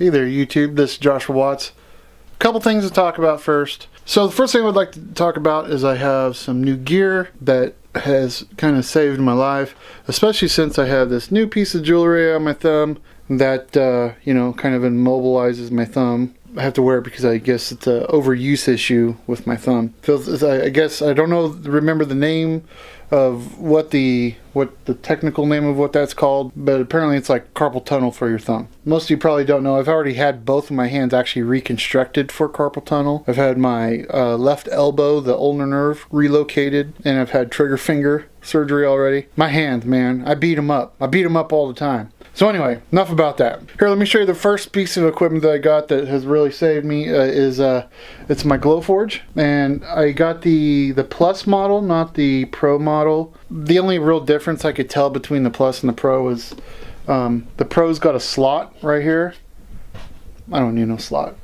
Hey there YouTube, this is Joshua Watts. A couple things to talk about first. So the first thing I would like to talk about is I have some new gear that has kind of saved my life, especially since I have this new piece of jewelry on my thumb that, kind of immobilizes my thumb. I have to wear it because I guess it's an overuse issue with my thumb. I guess I don't remember the name of what the technical name of what that's called, but apparently it's like carpal tunnel for your thumb. Most of you probably don't know. I've already had both of my hands actually reconstructed for carpal tunnel. I've had my left elbow, the ulnar nerve, relocated, and I've had trigger finger surgery already. My hands, man, I beat them up. I beat them up all the time. So anyway, enough about that. Here, let me show you the first piece of equipment that I got that has really saved me. It's my Glowforge, and I got the Plus model, not the Pro model. The only real difference I could tell between the Plus and the Pro is the Pro's got a slot right here. I don't need no slot.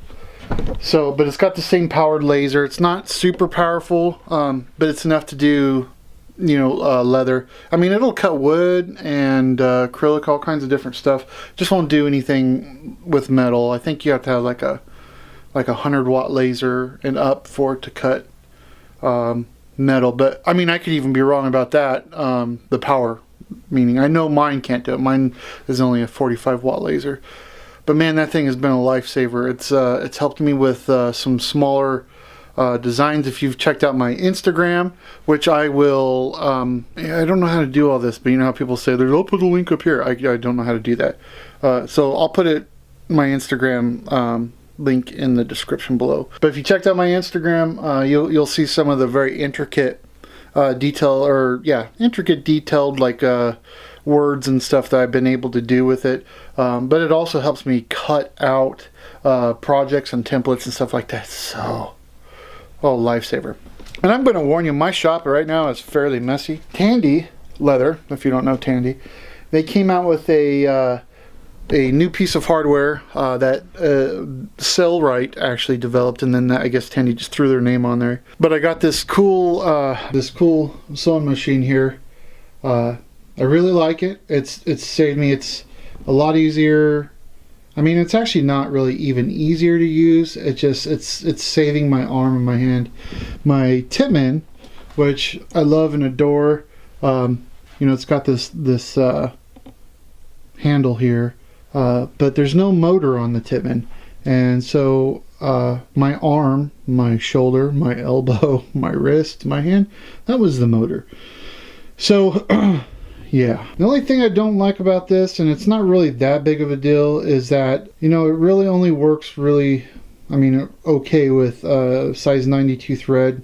So, but it's got the same powered laser. It's not super powerful, but it's enough to do leather. I mean, it'll cut wood and acrylic, all kinds of different stuff. Just won't do anything with metal. I think you have to have like a 100-watt laser and up for it to cut metal. But I mean, I could even be wrong about that. The power, meaning I know mine can't do it. Mine is only a 45-watt laser. But man, that thing has been a lifesaver. It's helped me with some smaller designs. If you've checked out my Instagram, which I will, I don't know how to do all this, but you know how people say, I'll put a link up here. I don't know how to do that. So I'll put my Instagram link in the description below. But if you checked out my Instagram, you'll see some of the very intricate detailed like words and stuff that I've been able to do with it. But it also helps me cut out projects and templates and stuff like that. So lifesaver. And I'm going to warn you, my shop right now is fairly messy. Tandy Leather, if you don't know Tandy, they came out with a new piece of hardware that Sellrite actually developed, and then I guess Tandy just threw their name on there. But I got this cool sewing machine here. I really like it. It's saved me. It's a lot easier. I mean, it's actually not really even easier to use. It's saving my arm and my hand. My Tippmann, which I love and adore, it's got this handle here, but there's no motor on the Tippmann, and so my arm, my shoulder, my elbow, my wrist, my hand, that was the motor. So yeah. The only thing I don't like about this, and it's not really that big of a deal, is that, it really only works okay with size 92 thread,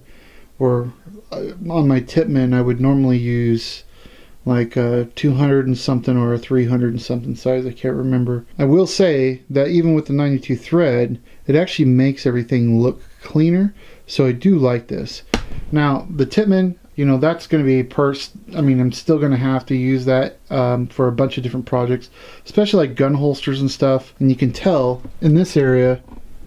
or on my Tippmann I would normally use like a 200 and something or a 300 and something size. I can't remember. I will say that even with the 92 thread, it actually makes everything look cleaner, so I do like this. Now, the Tippmann, that's going to be I'm still going to have to use that for a bunch of different projects, especially like gun holsters and stuff. And you can tell in this area,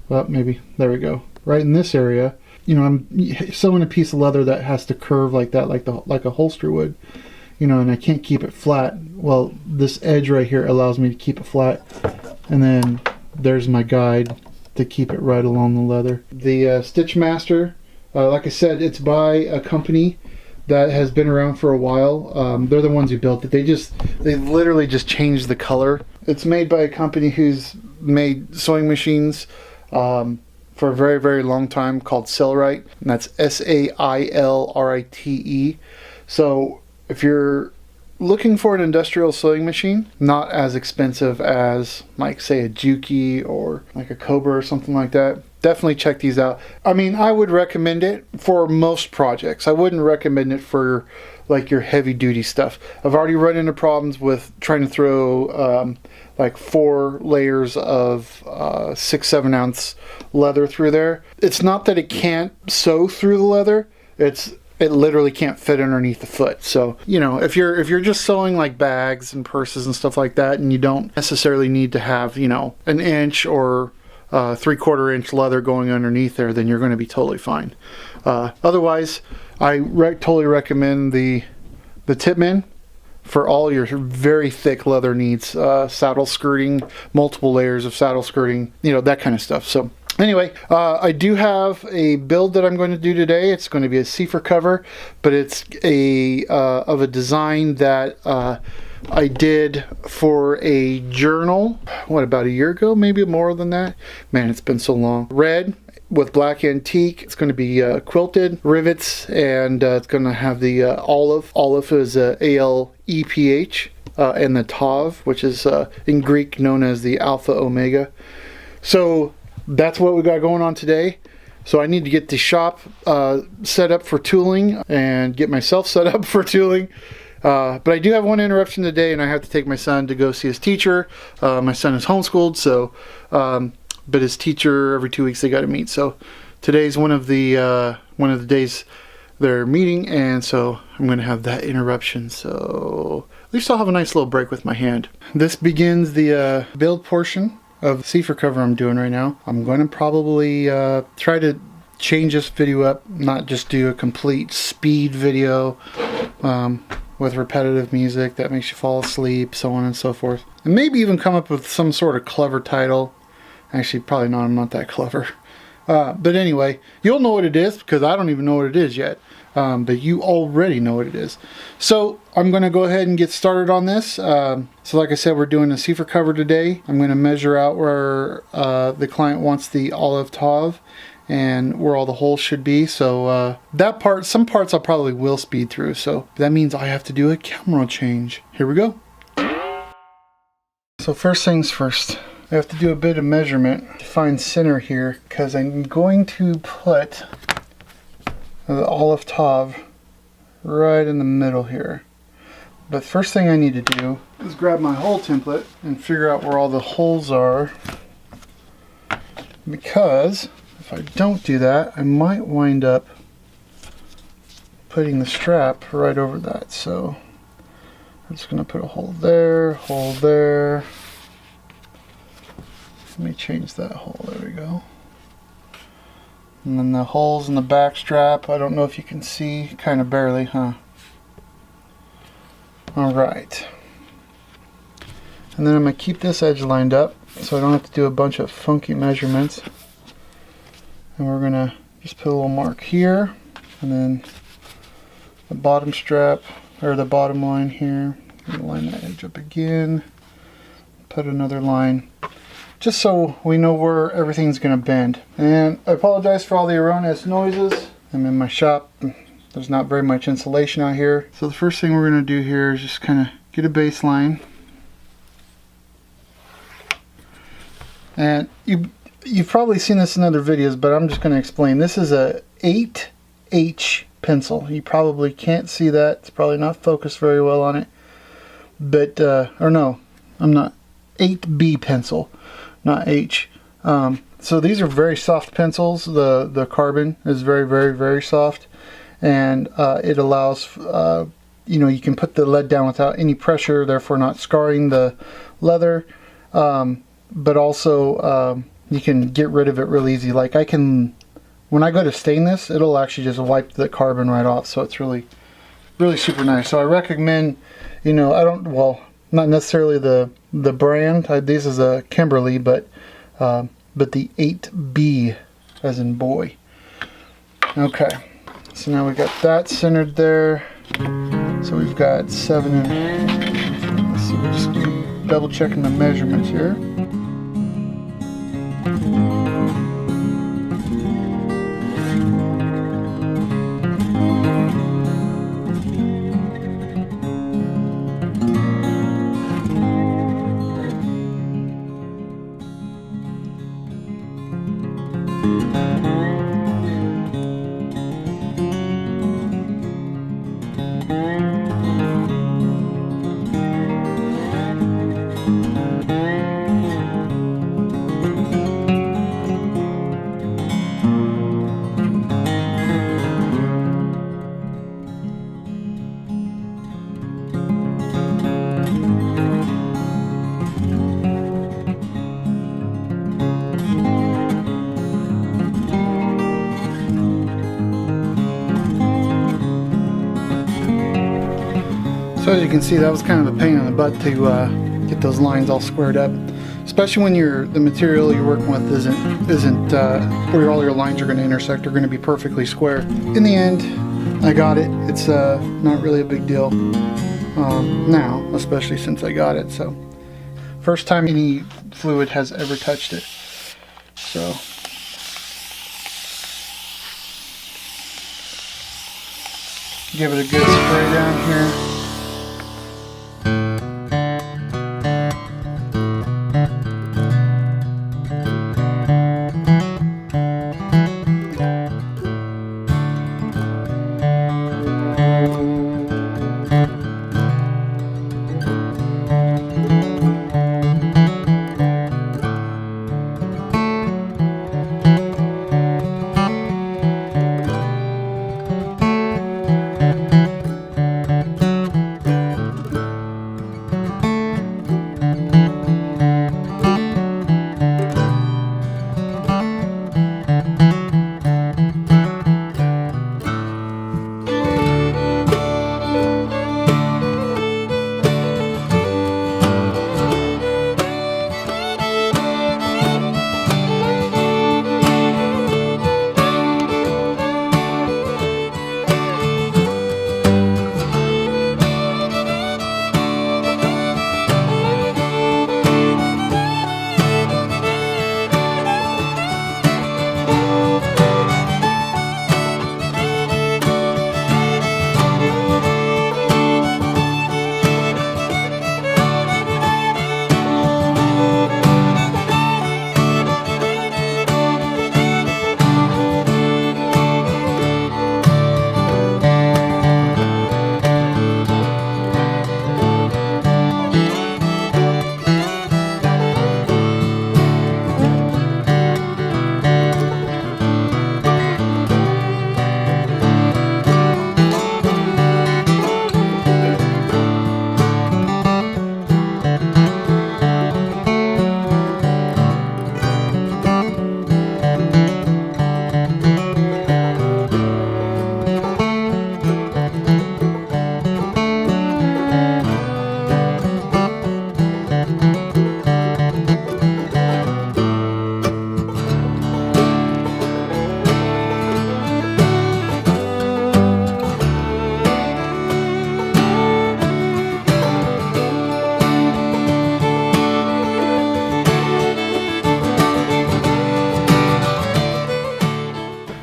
well, maybe, there we go. Right in this area, I'm sewing a piece of leather that has to curve like that, like a holster would, and I can't keep it flat. Well, this edge right here allows me to keep it flat. And then there's my guide to keep it right along the leather. The Stitch Master, like I said, it's by a company that has been around for a while. They're the ones who built it. They literally just changed the color. It's made by a company who's made sewing machines for a very, very long time, called Sellrite, and that's Sailrite. So if you're looking for an industrial sewing machine, not as expensive as like say a Juki or like a Cobra or something like that, definitely check these out. I mean, I would recommend it for most projects. I wouldn't recommend it for like your heavy duty stuff. I've already run into problems with trying to throw like 4 layers of 6-7 ounce leather through there. It's not that it can't sew through the leather, it literally can't fit underneath the foot. So, if you're just sewing like bags and purses and stuff like that, and you don't necessarily need to have, an inch or 3/4 inch leather going underneath there, then you're going to be totally fine. Otherwise, I totally recommend the Tippmann. for all your very thick leather needs, saddle skirting, multiple layers of saddle skirting, you know, that kind of stuff. So anyway, I do have a build that I'm going to do today. It's going to be a Cepher cover, but it's of a design that I did for a journal, what, about a year ago, maybe more than that. Man, it's been so long. Red with black antique. It's going to be quilted, rivets, and it's going to have the olive. Olive is ALEPH, and the tav, which is in Greek known as the alpha omega. So that's what we got going on today. So I need to get the shop set up for tooling and get myself set up for tooling. But I do have one interruption today, and I have to take my son to go see his teacher. My son is homeschooled, so but his teacher, every 2 weeks they got to meet. So today's one of the days they're meeting, and so I'm going to have that interruption. So at least I'll have a nice little break with my hand. This begins the build portion of the Cepher cover I'm doing right now. I'm going to probably try to change this video up, not just do a complete speed video with repetitive music that makes you fall asleep, so on and so forth. And maybe even come up with some sort of clever title. Actually, probably not. I'm not that clever. But anyway, you'll know what it is, because I don't even know what it is yet. But you already know what it is. So I'm going to go ahead and get started on this. So like I said, we're doing a Cepher cover today. I'm going to measure out where the client wants the olive tav and where all the holes should be. So that part, some parts I probably will speed through. So that means I have to do a camera change. Here we go. So first things first, I have to do a bit of measurement to find center here, because I'm going to put the olive tav right in the middle here. But first thing I need to do is grab my hole template and figure out where all the holes are, because if I don't do that, I might wind up putting the strap right over that. So I'm just going to put a hole there, hole there. Let me change that hole. There we go. And then the holes in the back strap, I don't know if you can see, kind of barely, huh? Alright. And then I'm going to keep this edge lined up so I don't have to do a bunch of funky measurements. And we're going to just put a little mark here, and then the bottom strap, or the bottom line here. Line that edge up again. Put another line, just so we know where everything's going to bend. And I apologize for all the erroneous noises. I'm in my shop. There's not very much insulation out here. So the first thing we're going to do here is just kind of get a baseline. And you've probably seen this in other videos, but I'm just going to explain. This is a 8H pencil. You probably can't see that. It's probably not focused very well on it. But, or no, I'm not. 8B pencil, not H. So these are very soft pencils. The carbon is very, very, very soft, and it allows, you know, you can put the lead down without any pressure, therefore not scarring the leather, but also you can get rid of it real easy. Like I can, when I go to stain this, it'll actually just wipe the carbon right off, so it's really, really super nice. So I recommend, you know, not necessarily the brand. This is a Kimberly, but the 8B as in boy. Okay, so now we got that centered there. So we've got 7 and let's see, we're just double checking the measurements here. So as you can see, that was kind of a pain in the butt to get those lines all squared up, especially when the material you're working with isn't where all your lines are going to intersect, are going to be perfectly square. In the end, I got it. It's not really a big deal now, especially since I got it. So first time any fluid has ever touched it. So give it a good spray down here.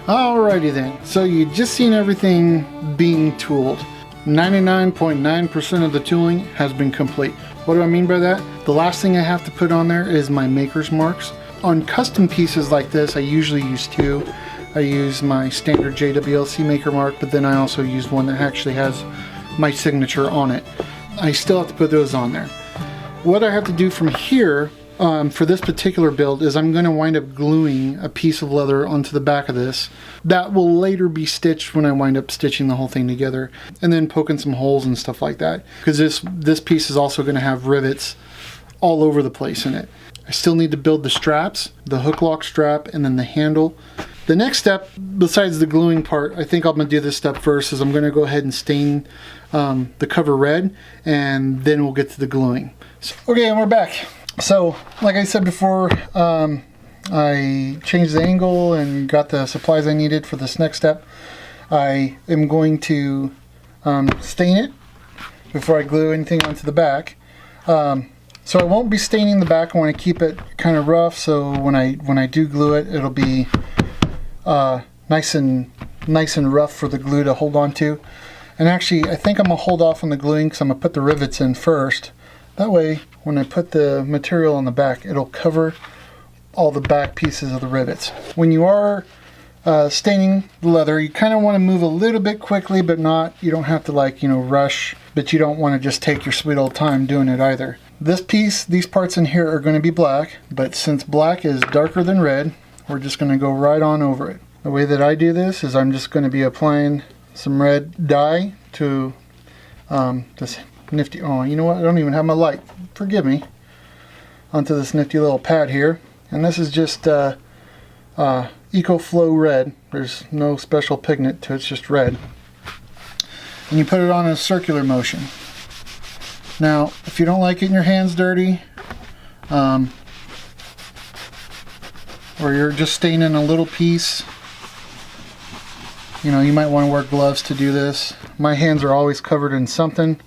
Alrighty then, so you just seen everything being tooled. 99.9% of the tooling has been complete. What do I mean by that? The last thing I have to put on there is my maker's marks. On custom pieces like this, I usually use two. I use my standard JWLC maker mark, but then I also use one that actually has my signature on it. I still have to put those on there. What I have to do from here for this particular build is I'm going to wind up gluing a piece of leather onto the back of this that will later be stitched when I wind up stitching the whole thing together, and then poking some holes and stuff like that, because this piece is also going to have rivets all over the place in it. I still need to build the straps, the hook lock strap, and then the handle. The next step, besides the gluing part, I think I'm going to do this step first, is I'm going to go ahead and stain the cover red, and then we'll get to the gluing. So, okay, and we're back. So, like I said before, I changed the angle and got the supplies I needed for this next step. I am going to stain it before I glue anything onto the back. So I won't be staining the back. I want to keep it kind of rough, so when I do glue it, it'll be nice and rough for the glue to hold on to. And actually, I think I'm going to hold off on the gluing because I'm going to put the rivets in first. That way, when I put the material on the back, it'll cover all the back pieces of the rivets. When you are staining the leather, you kind of want to move a little bit quickly, but not, you don't have to rush, but you don't want to just take your sweet old time doing it either. This piece, these parts in here are going to be black, but since black is darker than red, we're just going to go right on over it. The way that I do this is I'm just going to be applying some red dye to this nifty, oh, you know what, I don't even have my light, forgive me, onto this nifty little pad here. And this is just EcoFlow red. There's no special pigment to it, it's just red. And you put it on in a circular motion. Now, if you don't like getting your hands dirty, or you're just staining a little piece, you know, you might want to wear gloves to do this. My hands are always covered in something,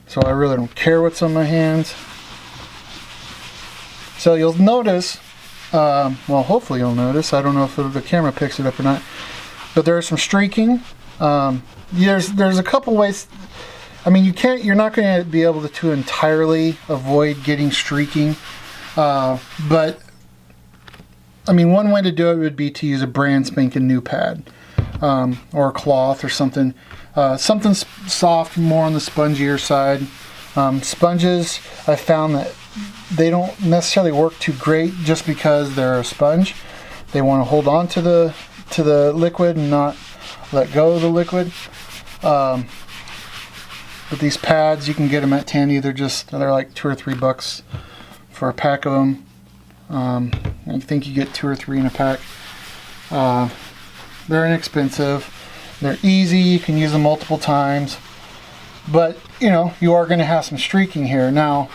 so I really don't care what's on my hands. So you'll notice, well, hopefully you'll notice, I don't know if the camera picks it up or not, but there's some streaking. There's a couple ways. I mean, you're not going to be able to entirely avoid getting streaking, but I mean, one way to do it would be to use a brand spanking new pad, or a cloth or something, something soft, more on the spongier side. Sponges, I found that they don't necessarily work too great just because they're a sponge. They want to hold on to the liquid and not let go of the liquid. But these pads, you can get them at Tandy. They're like $2 or $3 for a pack of them. I think you get 2 or 3 in a pack. They're inexpensive. They're easy. You can use them multiple times. But, you know, you are going to have some streaking here. Now,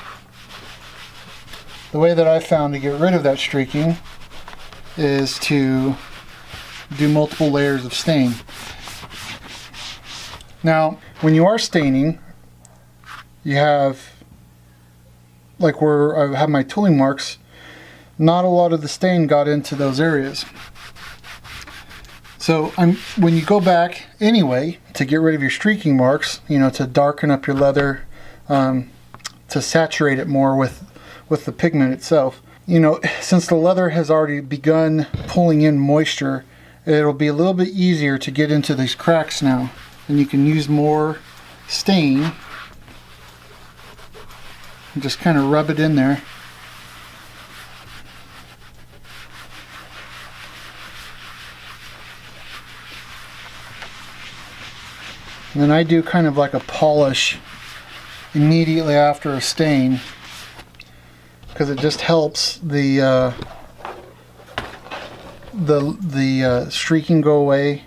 the way that I found to get rid of that streaking is to do multiple layers of stain. Now, when you are staining, you have, like where I have my tooling marks, not a lot of the stain got into those areas. So when you go back anyway to get rid of your streaking marks, you know, to darken up your leather, to saturate it more with the pigment itself, you know, since the leather has already begun pulling in moisture, it'll be a little bit easier to get into these cracks now, and you can use more stain and just kind of rub it in there. And then I do kind of like a polish immediately after a stain, because it just helps the streaking go away,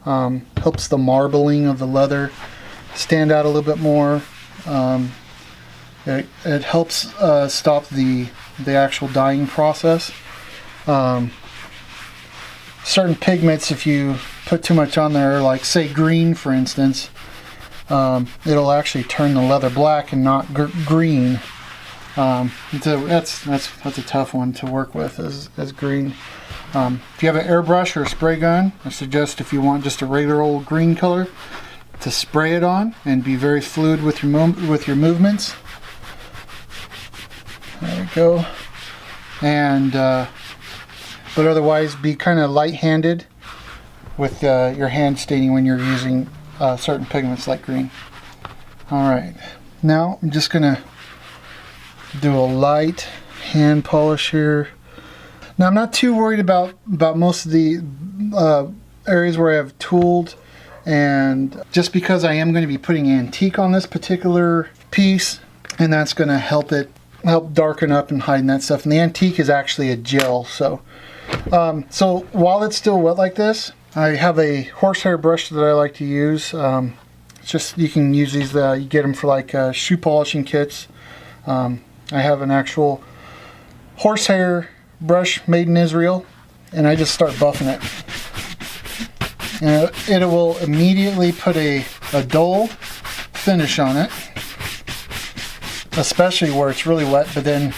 helps the marbling of the leather stand out a little bit more. It helps stop the actual dyeing process. Certain pigments, if you put too much on there, like say green for instance, it'll actually turn the leather black and not green. So that's a tough one to work with as green. If you have an airbrush or a spray gun, I suggest, if you want just a regular old green color, to spray it on and be very fluid with your movements. There we go. And but otherwise be kind of light-handed with your hand staining when you're using certain pigments like green. Alright, now I'm just gonna do a light hand polish here. Now I'm not too worried about most of the areas where I have tooled, and just because I am going to be putting antique on this particular piece, and that's going to help darken up and hide that stuff. And the antique is actually a gel, so while it's still wet like this, I have a horsehair brush that I like to use. It's just, you can use these, you get them for like shoe polishing kits. I have an actual horsehair brush made in Israel, and I just start buffing it. And it will immediately put a dull finish on it, especially where it's really wet, but then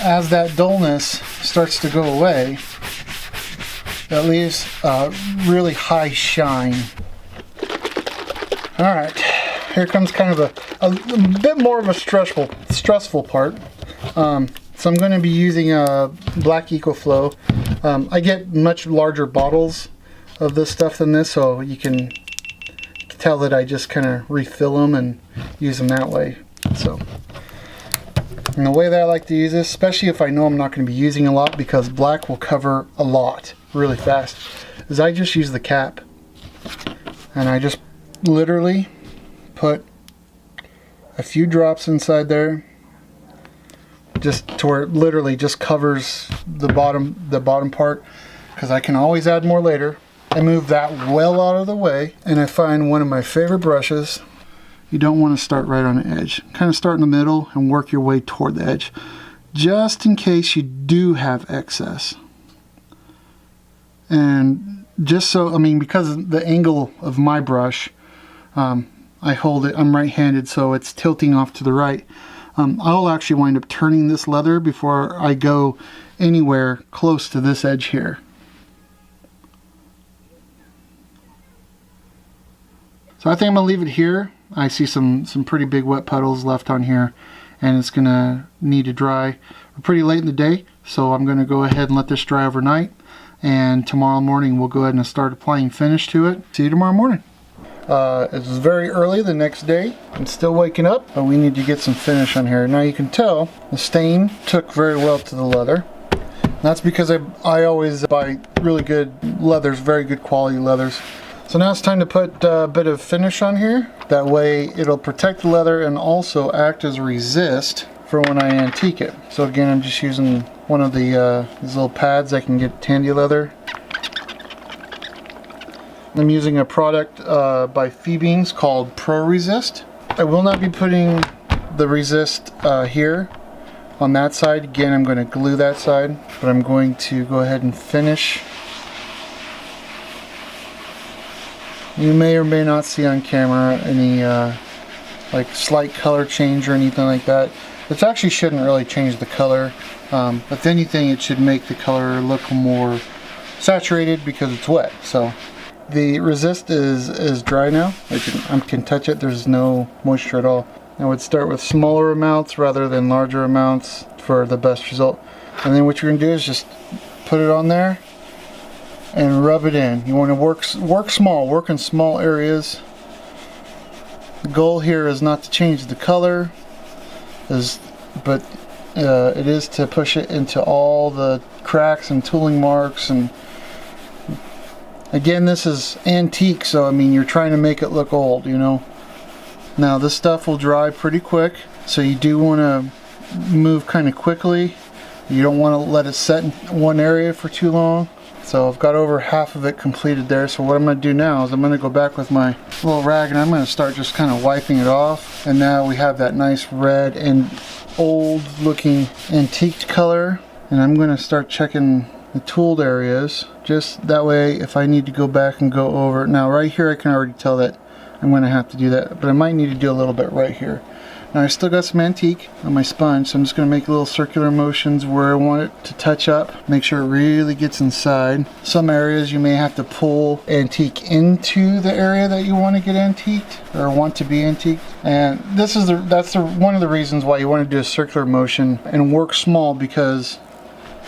as that dullness starts to go away, that leaves a really high shine. Alright, here comes kind of a bit more of a stressful part. So I'm going to be using a black EcoFlow. I get much larger bottles of this stuff than this, so you can tell that I just kind of refill them and use them that way. So, and the way that I like to use this, especially if I know I'm not going to be using a lot, because black will cover a lot really fast, is I just use the cap, and I just literally put a few drops inside there, just to where it literally just covers the bottom part, because I can always add more later. I move that well out of the way, and I find one of my favorite brushes, you don't want to start right on the edge. Kind of start in the middle and work your way toward the edge, just in case you do have excess. And just so, I mean, because of the angle of my brush, I hold it, I'm right-handed, so it's tilting off to the right. I'll actually wind up turning this leather before I go anywhere close to this edge here. So I think I'm going to leave it here. I see some pretty big wet puddles left on here, and it's going to need to dry. We're pretty late in the day, so I'm going to go ahead and let this dry overnight, and tomorrow morning we'll go ahead and start applying finish to it. See you tomorrow morning. It's very early the next day. I'm still waking up, but we need to get some finish on here. Now you can tell the stain took very well to the leather. That's because I always buy really good leathers, very good quality leathers. So now it's time to put a bit of finish on here. That way it'll protect the leather and also act as a resist for when I antique it. So again, I'm just using one of the these little pads I can get Tandy Leather. I'm using a product by Phoebe's called Pro Resist. I will not be putting the resist here on that side. Again, I'm going to glue that side, but I'm going to go ahead and finish. You may or may not see on camera any like slight color change or anything like that. It actually shouldn't really change the color. If anything, it should make the color look more saturated because it's wet. So the resist is dry now. I can touch it. There's no moisture at all. I would start with smaller amounts rather than larger amounts for the best result. And then what you're going to do is just put it on there and rub it in. You want to work small, work in small areas. The goal here is not to change the color, but it is to push it into all the cracks and tooling marks. And again, this is antique, so I mean, you're trying to make it look old, you know. Now this stuff will dry pretty quick, so you do want to move kind of quickly. You don't want to let it set in one area for too long. So I've got over half of it completed there. So what I'm going to do now is I'm going to go back with my little rag and I'm going to start just kind of wiping it off. And now we have that nice red and old looking antiqued color. And I'm going to start checking the tooled areas, just that way if I need to go back and go over. Now right here I can already tell that I'm going to have to do that, but I might need to do a little bit right here. Now I still got some antique on my sponge, so I'm just going to make little circular motions where I want it to touch up, make sure it really gets inside. Some areas you may have to pull antique into the area that you want to get antiqued or want to be antiqued. And that's one of the reasons why you want to do a circular motion and work small, because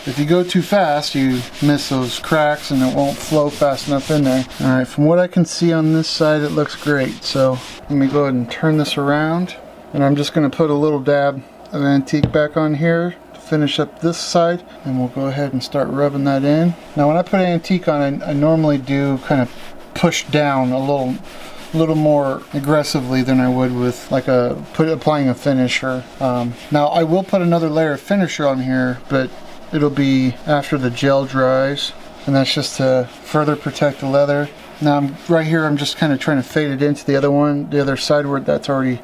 if you go too fast, you miss those cracks and it won't flow fast enough in there. Alright, from what I can see on this side, it looks great. So let me go ahead and turn this around. And I'm just going to put a little dab of antique back on here to finish up this side. And we'll go ahead and start rubbing that in. Now when I put antique on, I normally do kind of push down a little more aggressively than I would with like applying a finisher. Now I will put another layer of finisher on here, but it'll be after the gel dries, and that's just to further protect the leather. Now right here I'm just kind of trying to fade it into the other side where that's already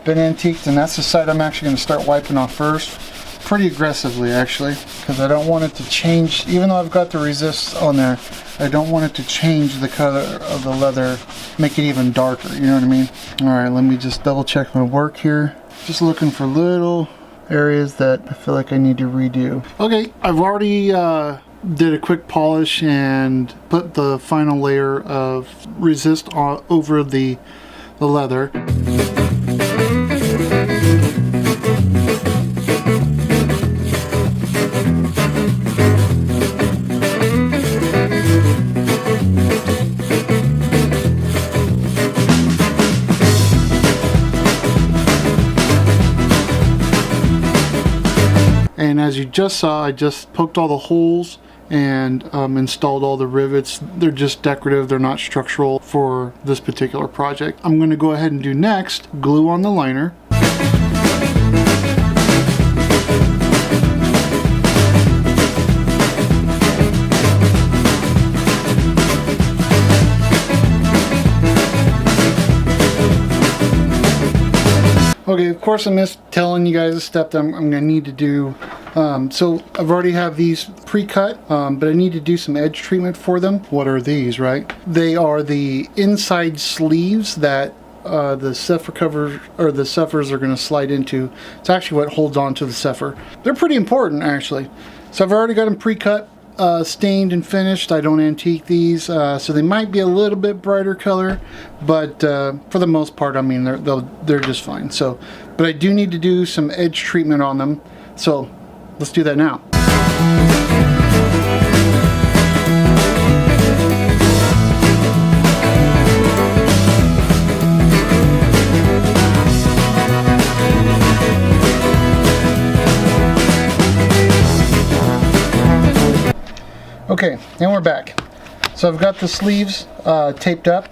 been antiqued, and that's the side I'm actually going to start wiping off first, pretty aggressively actually, because I don't want it to change. Even though I've got the resist on there, I don't want it to change the color of the leather, make it even darker, you know what I mean? Alright, let me just double check my work here. Just looking for little areas that I feel like I need to redo. Okay, I've already did a quick polish and put the final layer of resist over the leather. And as you just saw, I just poked all the holes and installed all the rivets. They're just decorative, they're not structural for this particular project. I'm going to go ahead and do next, glue on the liner. Okay, of course I missed telling you guys a step that I'm going to need to do. So I've already have these pre-cut, but I need to do some edge treatment for them. What are these, right? They are the inside sleeves that the Cepher cover or the Cephers are going to slide into. It's actually what holds on to the Cepher. They're pretty important actually. So I've already got them pre-cut, stained and finished. I don't antique these, so they might be a little bit brighter color, but for the most part, I mean, they're just fine. So, but I do need to do some edge treatment on them. So let's do that now. Okay, and we're back. So I've got the sleeves taped up,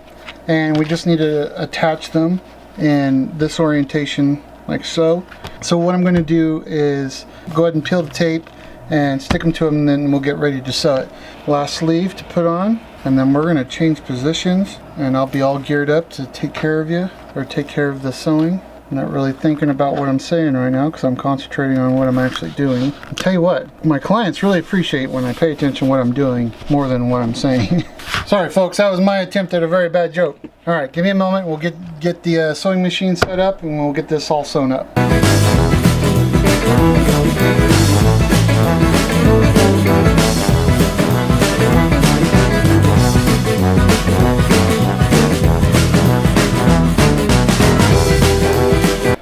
and we just need to attach them in this orientation like so. So what I'm going to do is go ahead and peel the tape and stick them to them, and then we'll get ready to sew it. Last sleeve to put on, and then we're going to change positions, and I'll be all geared up to take care of you, or take care of the sewing. I'm not really thinking about what I'm saying right now because I'm concentrating on what I'm actually doing. I'll tell you what, my clients really appreciate when I pay attention to what I'm doing more than what I'm saying. Sorry folks, that was my attempt at a very bad joke. Alright, give me a moment, we'll get the sewing machine set up and we'll get this all sewn up.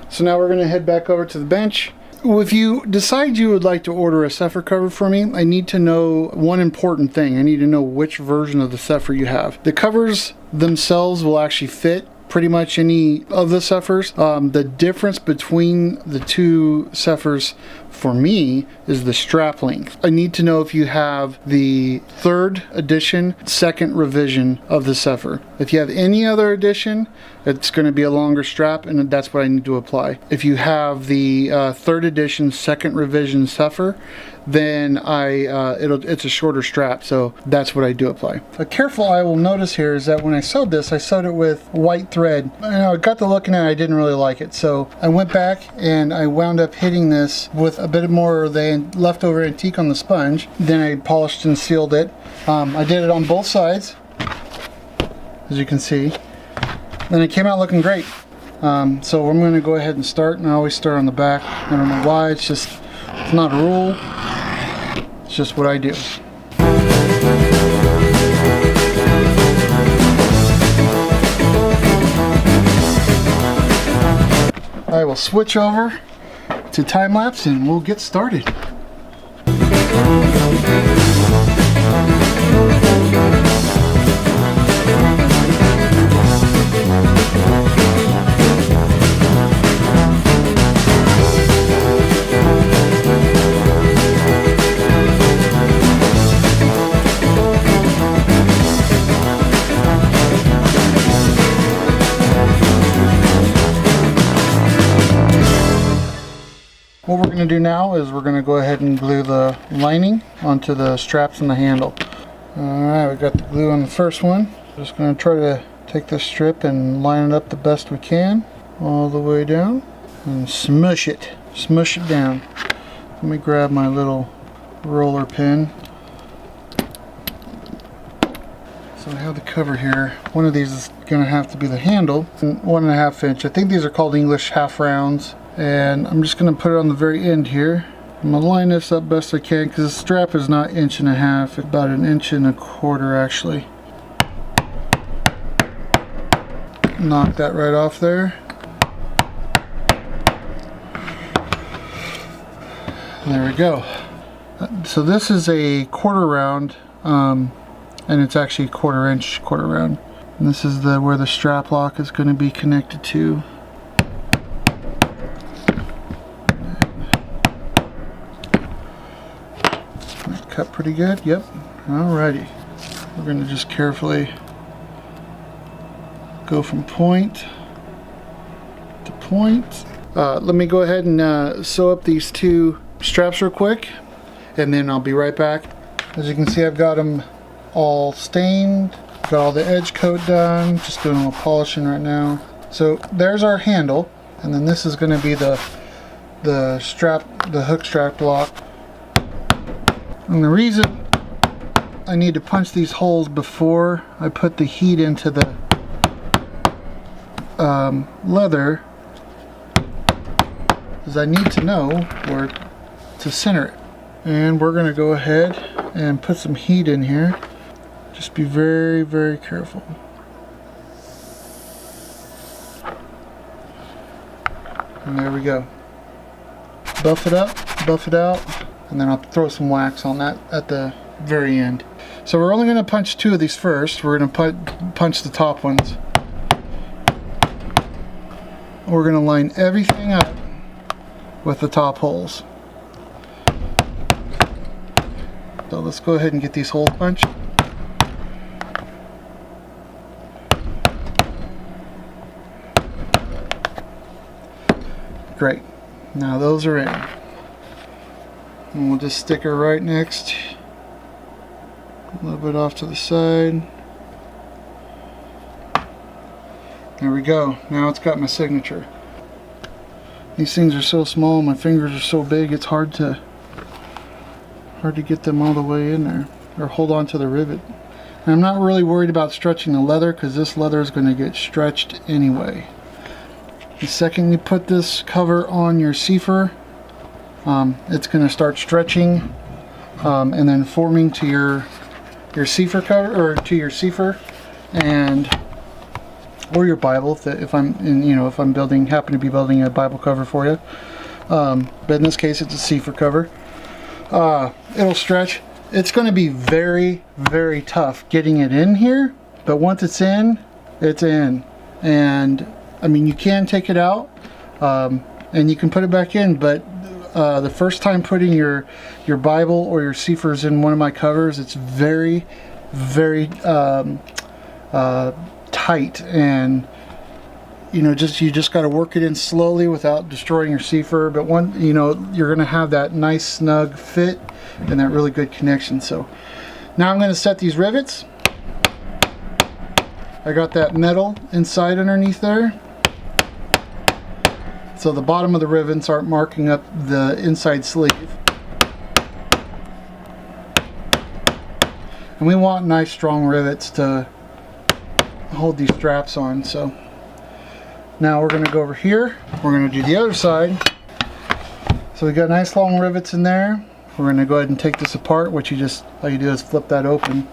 So now we're going to head back over to the bench. If you decide you would like to order a Cepher cover for me, I need to know one important thing. I need to know which version of the Cepher you have. The covers themselves will actually fit pretty much any of the Cephers. The difference between the two Cephers for me is the strap length. I need to know if you have the 3rd edition, 2nd revision of the Cepher. If you have any other edition, it's going to be a longer strap, and that's what I need to apply. If you have the 3rd edition, 2nd revision Cepher, then it's a shorter strap, so that's what I do apply. A careful eye will notice here is that when I sewed this, I sewed it with white thread. I got to looking at it, I didn't really like it, so I went back and I wound up hitting this with a bit more of the leftover antique on the sponge. Then I polished and sealed it. I did it on both sides, as you can see. Then it came out looking great. So I'm going to go ahead and start, and I always start on the back. I don't know why, it's not a rule. It's just what I do. I will switch over to time lapse and we'll get started. What we're going to do now is we're going to go ahead and glue the lining onto the straps and the handle. Alright, we got the glue on the first one. Just going to try to take this strip and line it up the best we can all the way down and smush it down. Let me grab my little roller pin. So I have the cover here. One of these is going to have to be the handle, 1.5 inch. I think these are called English half rounds. And I'm just going to put it on the very end here. I'm going to line this up best I can because the strap is not 1.5 inches, it's about 1.25 inches actually. Knock that right off there. There we go. So this is a 1/4 round, and it's actually 1/4 inch, 1/4 round. And this is where the strap lock is going to be connected to. Cut pretty good, yep. Alrighty. We're going to just carefully go from point to point. Let me go ahead and sew up these two straps real quick, and then I'll be right back. As you can see, I've got them all stained, got all the edge coat done, just doing a little polishing right now. So there's our handle. and then this is going to be the hook strap block. And the reason I need to punch these holes before I put the heat into the leather is I need to know where to center it. And we're going to go ahead and put some heat in here. Just be very, very careful. And there we go. Buff it up, buff it out, and then I'll throw some wax on that at the very end. So we're only going to punch 2 of these first. We're going to punch the top ones. We're going to line everything up with the top holes. So let's go ahead and get these holes punched. Great. Now those are in. And we'll just stick her right next. A little bit off to the side. There we go. Now it's got my signature. These things are so small, my fingers are so big, it's hard to get them all the way in there, or hold on to the rivet. And I'm not really worried about stretching the leather because this leather is going to get stretched anyway. The second you put this cover on your Cepher, it's going to start stretching and then forming to your Cepher cover, or to your Cepher, and or your Bible if I'm happen to be building a Bible cover for you. But in this case, it's a Cepher cover. It'll stretch. It's going to be very, very tough getting it in here, but once it's in, it's in. And I mean, you can take it out and you can put it back in, but the first time putting your Bible or your Cephers in one of my covers, it's very, very tight, and you just got to work it in slowly without destroying your Cepher. But you're going to have that nice snug fit and that really good connection. So now I'm going to set these rivets. I got that metal inside underneath there, so the bottom of the rivets aren't marking up the inside sleeve. And we want nice strong rivets to hold these straps on. So now we're going to go over here. We're going to do the other side. So we got nice long rivets in there. We're going to go ahead and take this apart. All you do is flip that open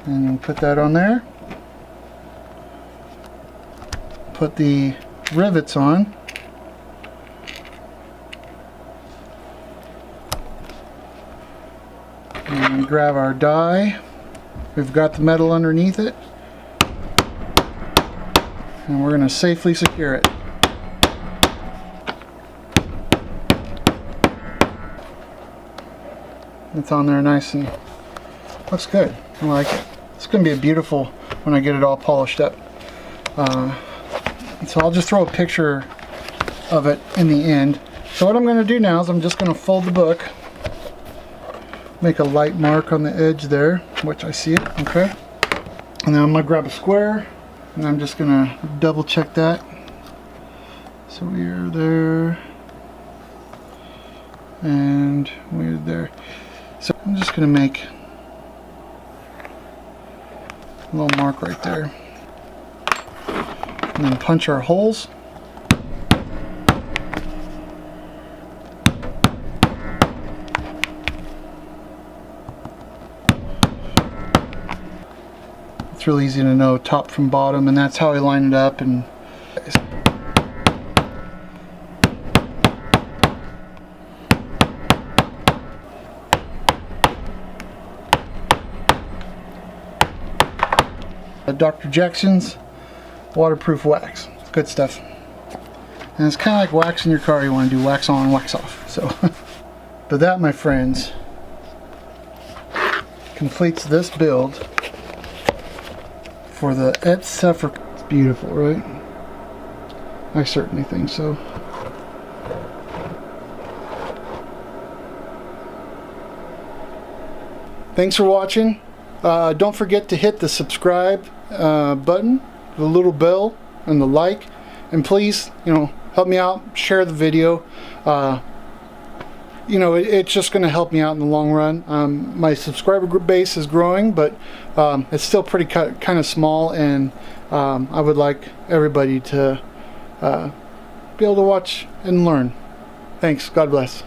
and put that on there. Put the rivets on. And grab our die. We've got the metal underneath it. And we're going to safely secure it. It's on there nice and looks good. I like it. It's going to be beautiful when I get it all polished up. So I'll just throw a picture of it in the end. So what I'm going to do now is I'm just going to fold the book, make a light mark on the edge there, which I see it, okay? And then I'm going to grab a square, and I'm just going to double check that. So we are there, and we're there. So I'm just going to make a little mark right there. And then punch our holes. It's really easy to know top from bottom, and that's how I line it up. And Dr. Jackson's waterproof wax. It's good stuff. And it's kind of like wax in your car. You want to do wax on, wax off. So, but that, my friends, completes this build for the Cepher. It's beautiful, right? I certainly think so. Thanks for watching. Don't forget to hit the subscribe button, the little bell, and the like, And please, help me out, share the video. It's just going to help me out in the long run. My subscriber base is growing, but it's still pretty kind of small, and I would like everybody to be able to watch and learn. Thanks. God bless.